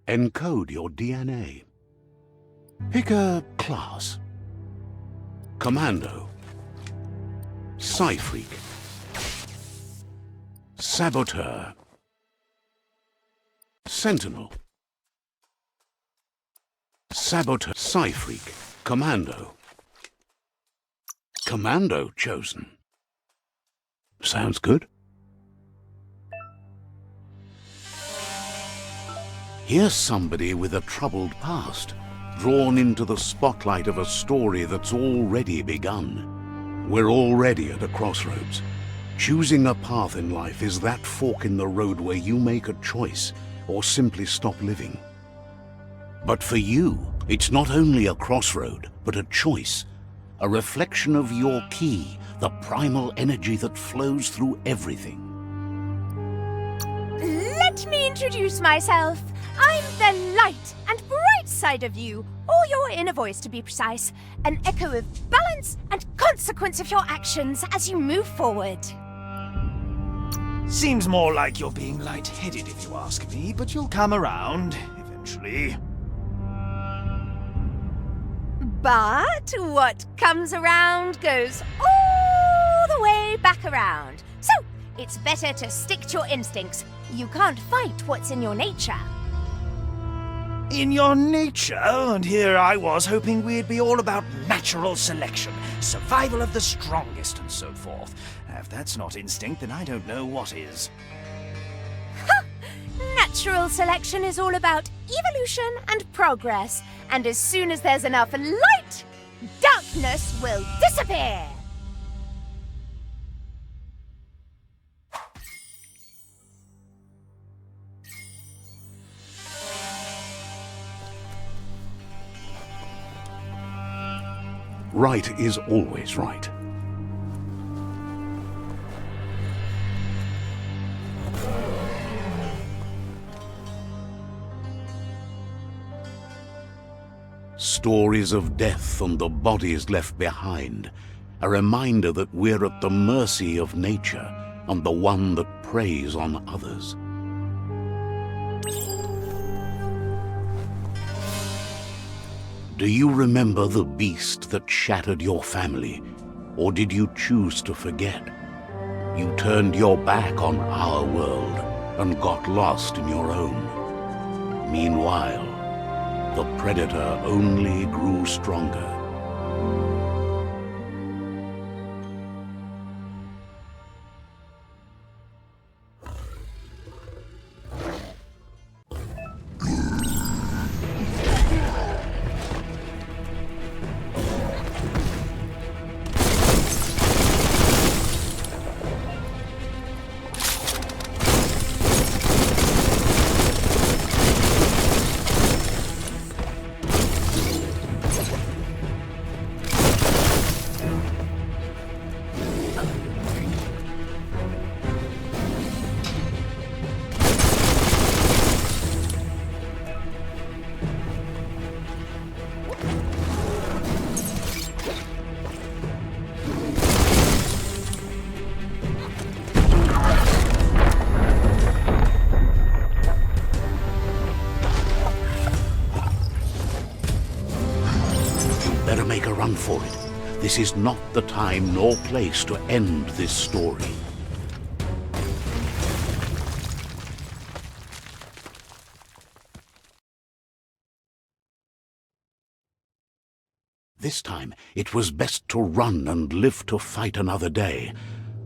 Encode your DNA. Pick a class. Commando. Psy-Freak. Saboteur. Sentinel. Saboteur. Psy-Freak. Commando. Commando chosen. Sounds good. Here's somebody with a troubled past, drawn into the spotlight of a story that's already begun. We're already at a crossroads. Choosing a path in life is that fork in the road where you make a choice or simply stop living. But for you, it's not only a crossroad, but a choice, a reflection of your key, the primal energy that flows through everything. Let me introduce myself. I'm the light and bright side of you, or your inner voice to be precise, an echo of balance and consequence of your actions as you move forward. Seems more like you're being light-headed if you ask me, but you'll come around eventually. But what comes around goes all the way back around. So, it's better to stick to your instincts. You can't fight what's in your nature. In your nature, and here I was hoping we'd be all about natural selection, survival of the strongest, and so forth. If that's not instinct, then I don't know what is. Natural selection is all about evolution and progress, and as soon as there's enough light, darkness will disappear. Right is always right. Stories of death and the bodies left behind, a reminder that we're at the mercy of nature and the one that preys on others. Do you remember the beast that shattered your family, or did you choose to forget? You turned your back on our world and got lost in your own. Meanwhile, the predator only grew stronger. Better make a run for it. This is not the time nor place to end this story. This time, it was best to run and live to fight another day.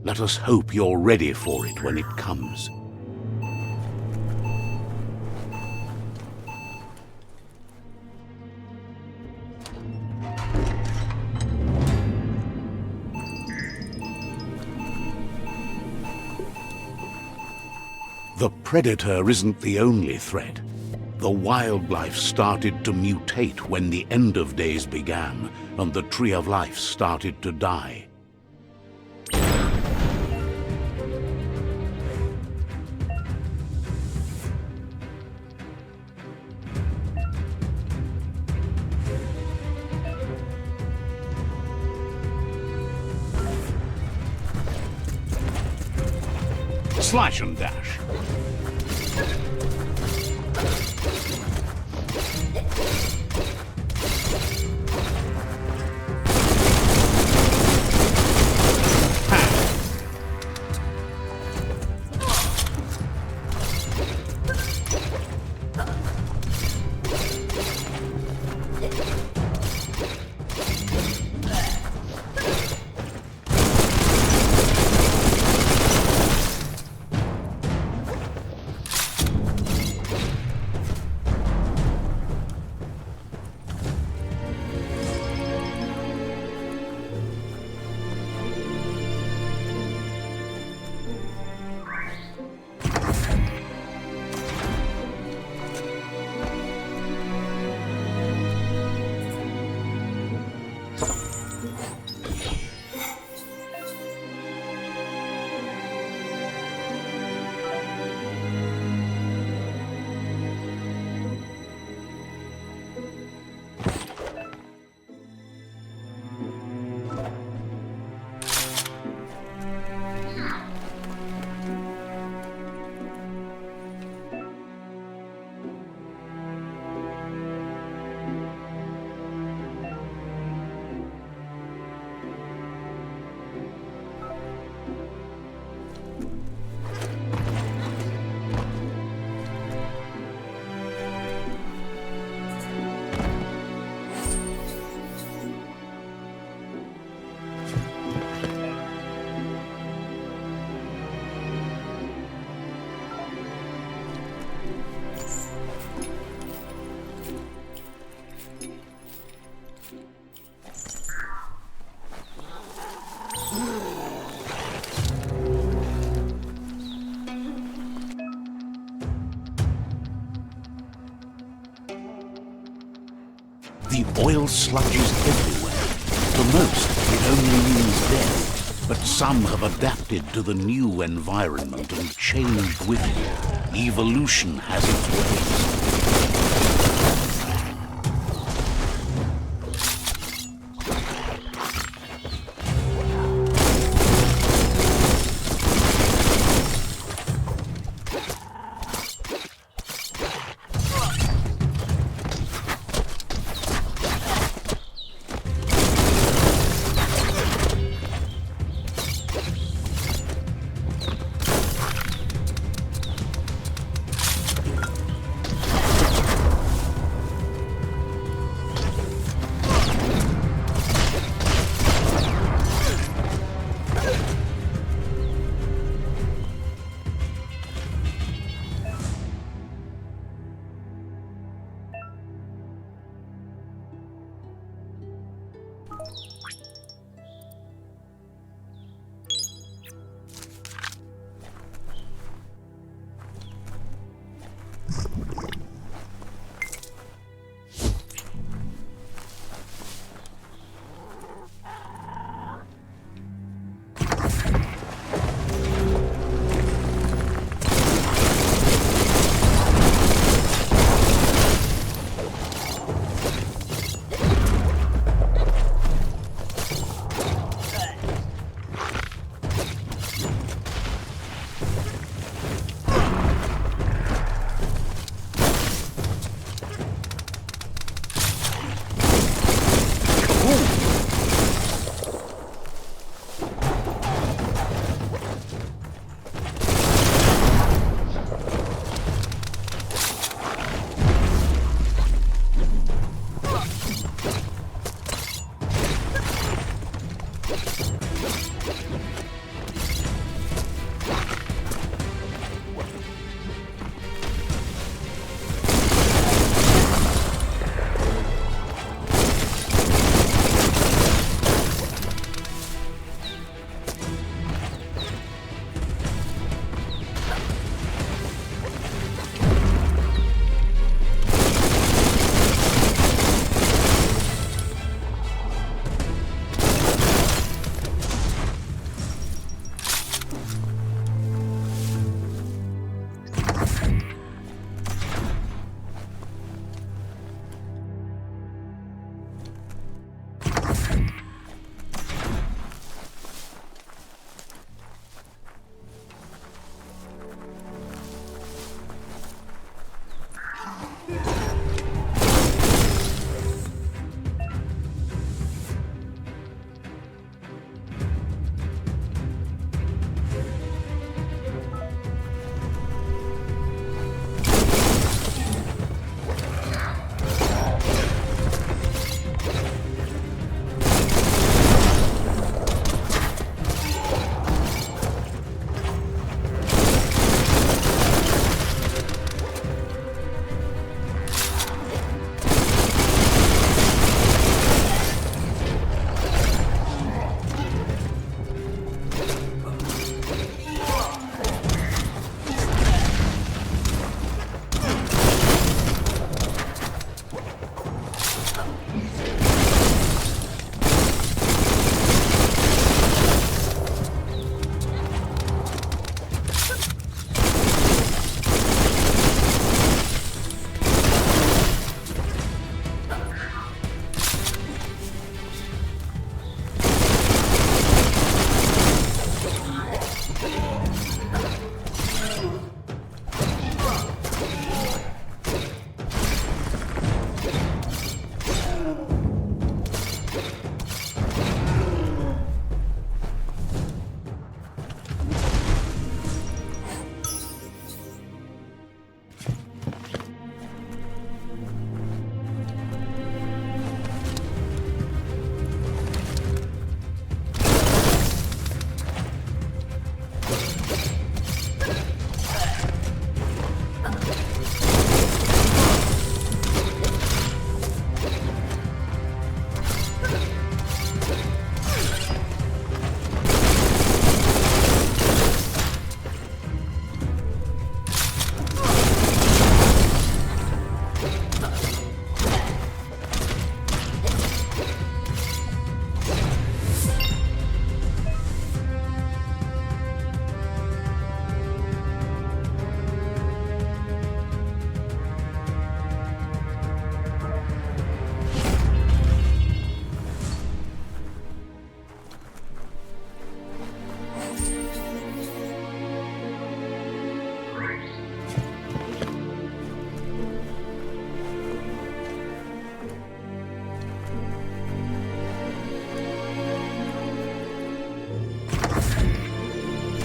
Let us hope you're ready for it when it comes. The predator isn't the only threat. The wildlife started to mutate when the end of days began, and the tree of life started to die. Slash and dash. The oil sludges everywhere. For most, it only means death. But some have adapted to the new environment and changed with it. Evolution has its ways.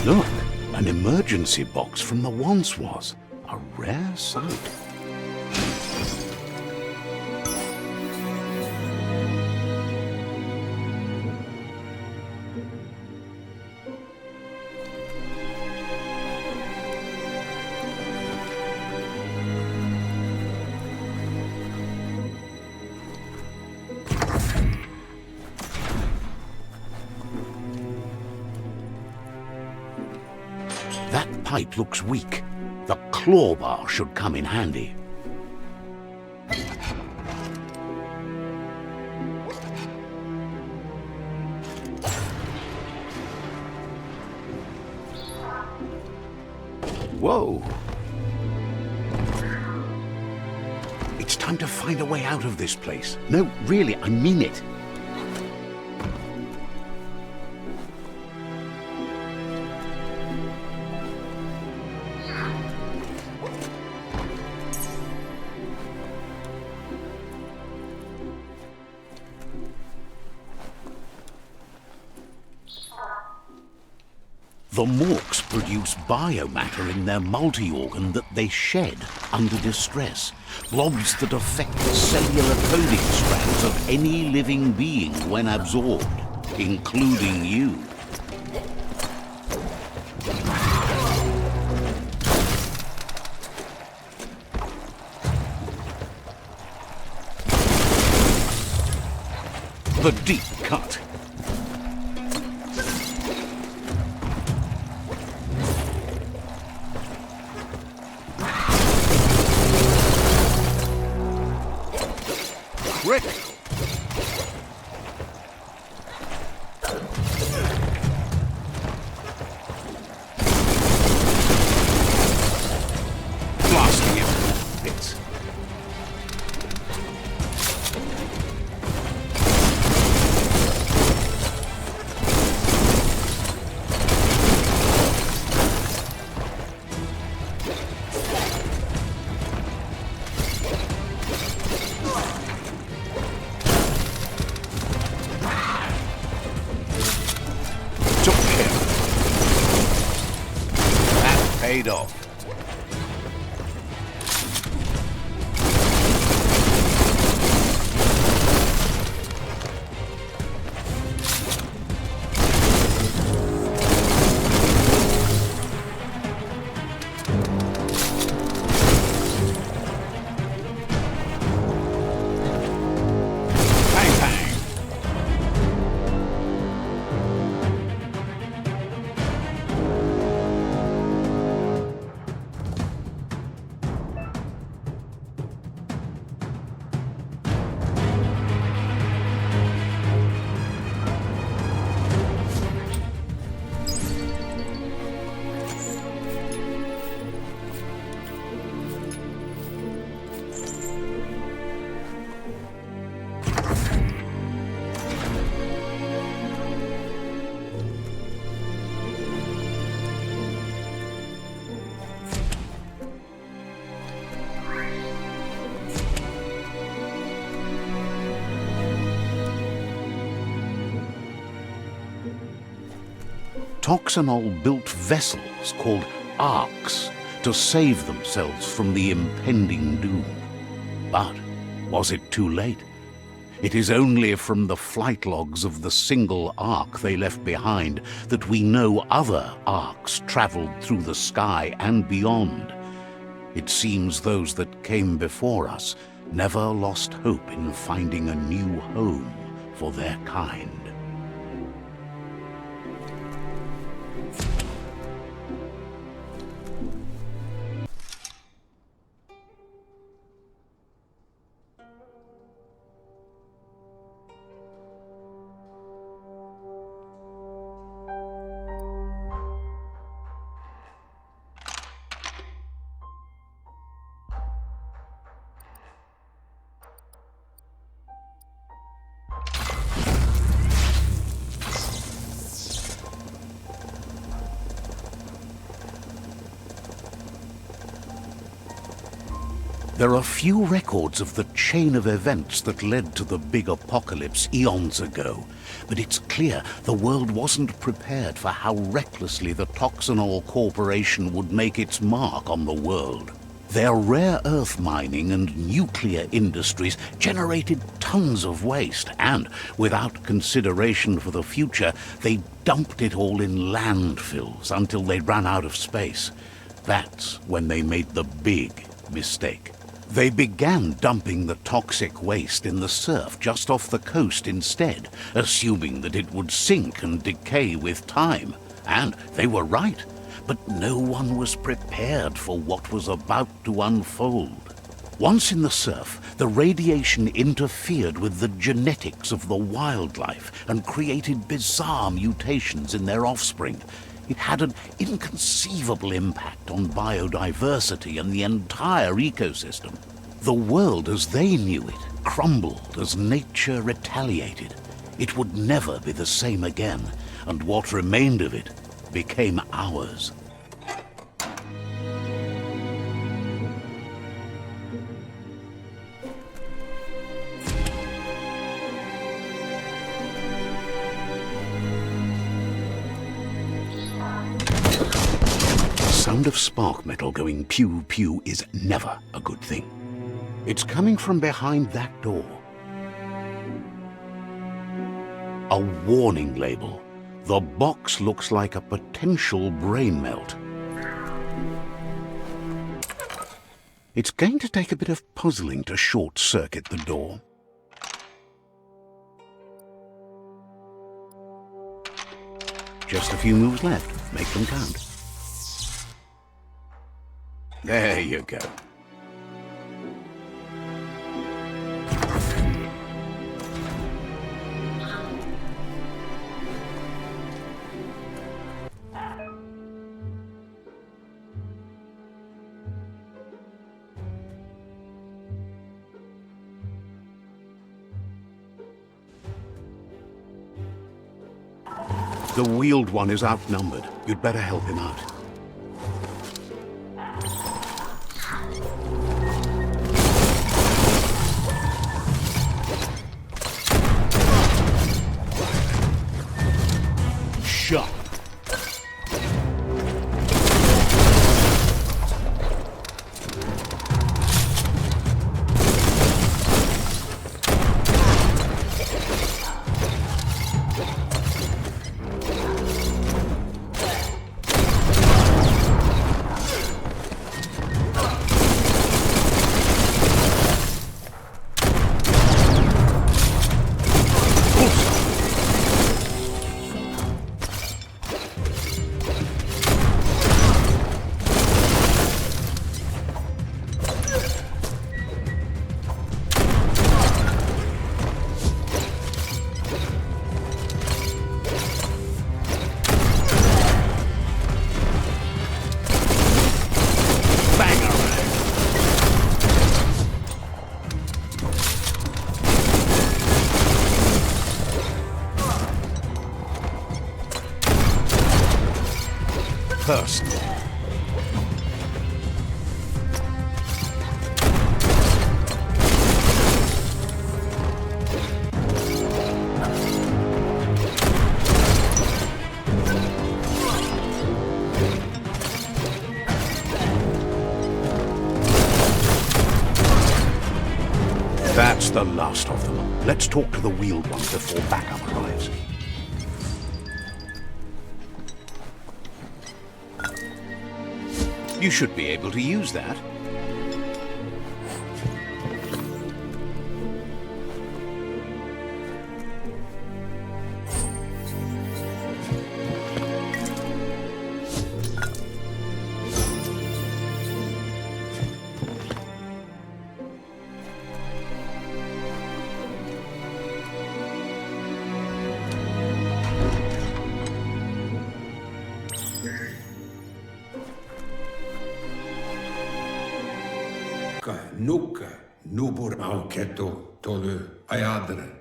Look, an emergency box from the once was. A rare sight. That pipe looks weak. The claw bar should come in handy. Whoa! It's time to find a way out of this place. No, really, I mean it. The Morks produce biomatter in their multi-organ that they shed under distress. Blobs that affect the cellular coding strands of any living being when absorbed, including you. The deep cut. Critical. Blasting it to bits. Paid off. Bang, bang. Toxanol built vessels called arks to save themselves from the impending doom. But was it too late? It is only from the flight logs of the single ark they left behind that we know other arks traveled through the sky and beyond. It seems those that came before us never lost hope in finding a new home for their kind. There are few records of the chain of events that led to the big apocalypse eons ago, but it's clear the world wasn't prepared for how recklessly the Toxanol Corporation would make its mark on the world. Their rare earth mining and nuclear industries generated tons of waste, and, without consideration for the future, they dumped it all in landfills until they ran out of space. That's when they made the big mistake. They began dumping the toxic waste in the surf just off the coast instead, assuming that it would sink and decay with time. And they were right. But no one was prepared for what was about to unfold. Once in the surf, the radiation interfered with the genetics of the wildlife and created bizarre mutations in their offspring. It had an inconceivable impact on biodiversity and the entire ecosystem. The world as they knew it crumbled as nature retaliated. It would never be the same again, and what remained of it became ours. The sound of spark metal going pew-pew is never a good thing. It's coming from behind that door. A warning label. The box looks like a potential brain melt. It's going to take a bit of puzzling to short-circuit the door. Just a few moves left. Make them count. There you go. The wheeled one is outnumbered. You'd better help him out. Shot. First. That's the last of them. Let's talk to the wheeled one before backup arrives. You should be able to use that.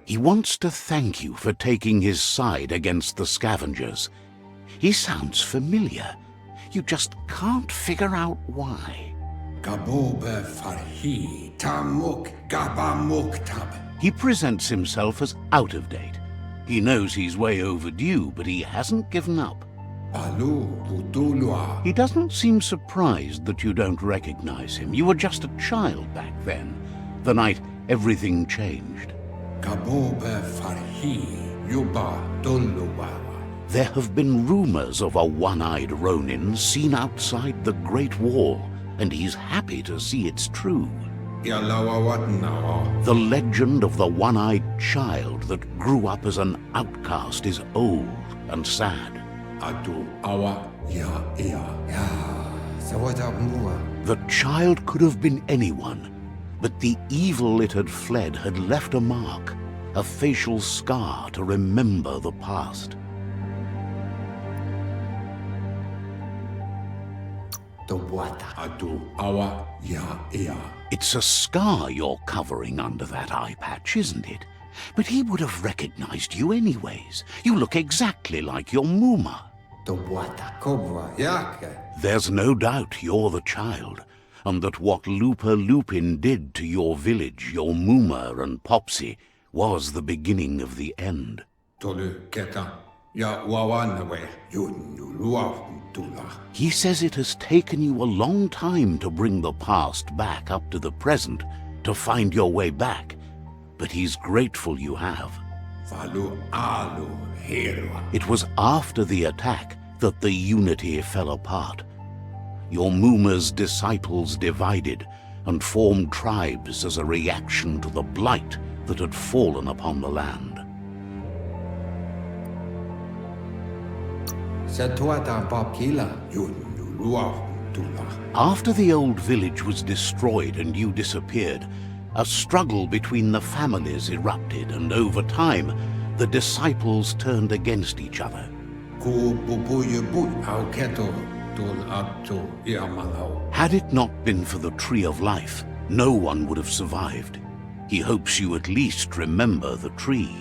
He wants to thank you for taking his side against the scavengers. He sounds familiar. You just can't figure out why. Gabobe farhi tamuk gabamuktab. He presents himself as out of date. He knows he's way overdue, but he hasn't given up. Balu budulua. He doesn't seem surprised that you don't recognize him. You were just a child back then, the night everything changed. Gabobe farhi yuba duluwa. There have been rumors of a one-eyed Ronin seen outside the Great Wall, and he's happy to see it's true. Yalawa watnao. The legend of the one-eyed child that grew up as an outcast is old and sad. Adu awa ya sawata mua. The child could have been anyone, but the evil it had fled had left a mark, a facial scar to remember the past. Adu awa ya. It's a scar you're covering under that eye patch, isn't it? But he would have recognized you anyways. You look exactly like your Muma. There's no doubt you're the child, and that what Lupa Lupin did to your village, your Muma and Popsy, was the beginning of the end. He says it has taken you a long time to bring the past back up to the present, to find your way back, but he's grateful you have. It was after the attack that the unity fell apart. Your Muma's disciples divided and formed tribes as a reaction to the blight that had fallen upon the land. After the old village was destroyed and you disappeared, a struggle between the families erupted, and over time, the disciples turned against each other. Had it not been for the Tree of Life, no one would have survived. He hopes you at least remember the tree.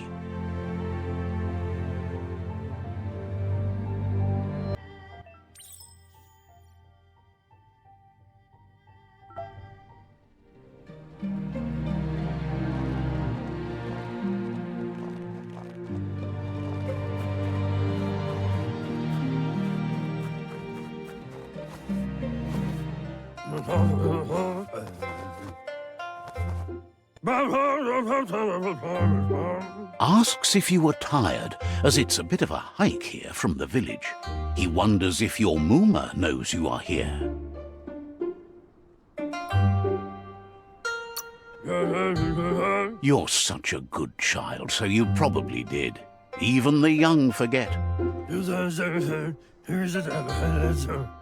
Asks if you were tired, as it's a bit of a hike here from the village. He wonders if your Muma knows you are here. You're such a good child, so you probably did. Even the young forget.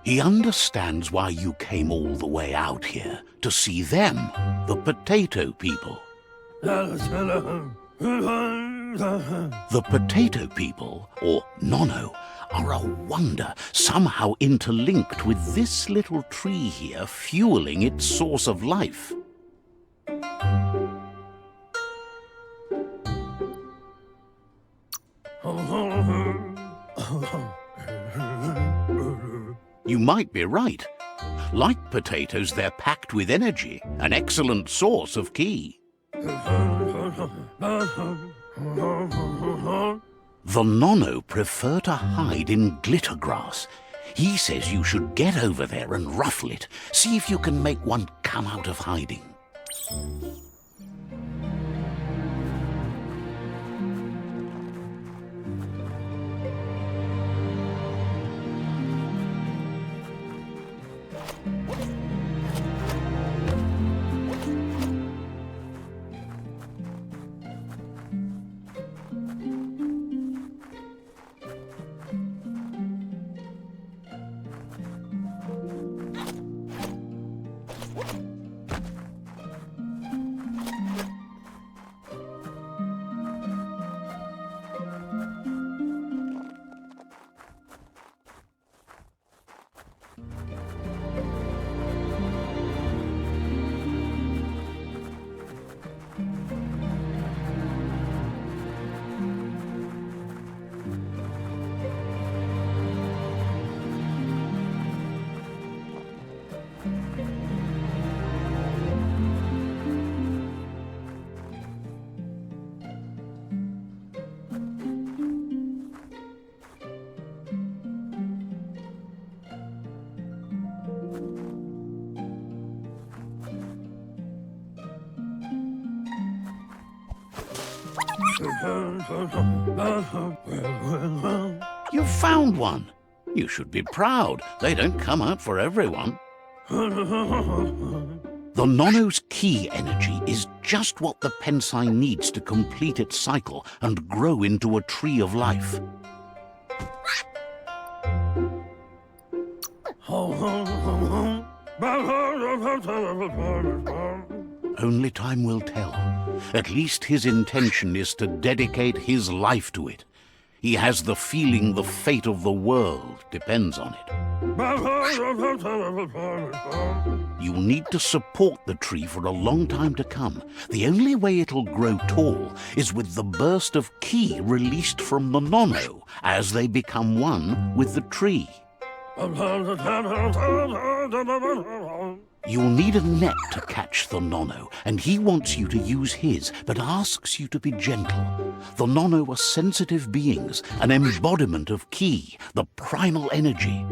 He understands why you came all the way out here, to see them, the potato people. The potato people, or Nono, are a wonder, somehow interlinked with this little tree here, fueling its source of life. You might be right. Like potatoes, they're packed with energy, an excellent source of ki. The Nono prefer to hide in glitter grass. He says you should get over there and ruffle it. See if you can make one come out of hiding. You've found one. You should be proud. They don't come out for everyone. The Nono's key energy is just what the Pensai needs to complete its cycle and grow into a tree of life. Only time will tell. At least his intention is to dedicate his life to it. He has the feeling the fate of the world depends on it. You'll need to support the tree for a long time to come. The only way it'll grow tall is with the burst of ki released from the Nono as they become one with the tree. You'll need a net to catch the Nono, and he wants you to use his, but asks you to be gentle. The Nono are sensitive beings, an embodiment of ki, the primal energy.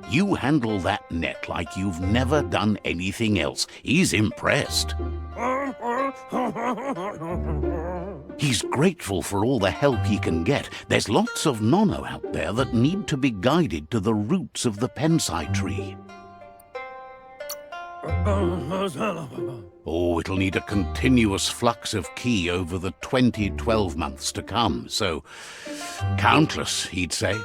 You handle that net like you've never done anything else. He's impressed. He's grateful for all the help he can get. There's lots of Nono out there that need to be guided to the roots of the Pensai tree. Oh, it'll need a continuous flux of ki over the 12 months to come, so countless, he'd say.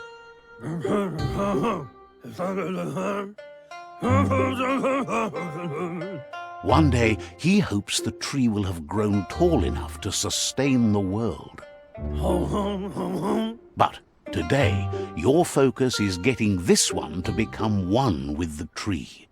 One day, he hopes the tree will have grown tall enough to sustain the world. But today, your focus is getting this one to become one with the tree.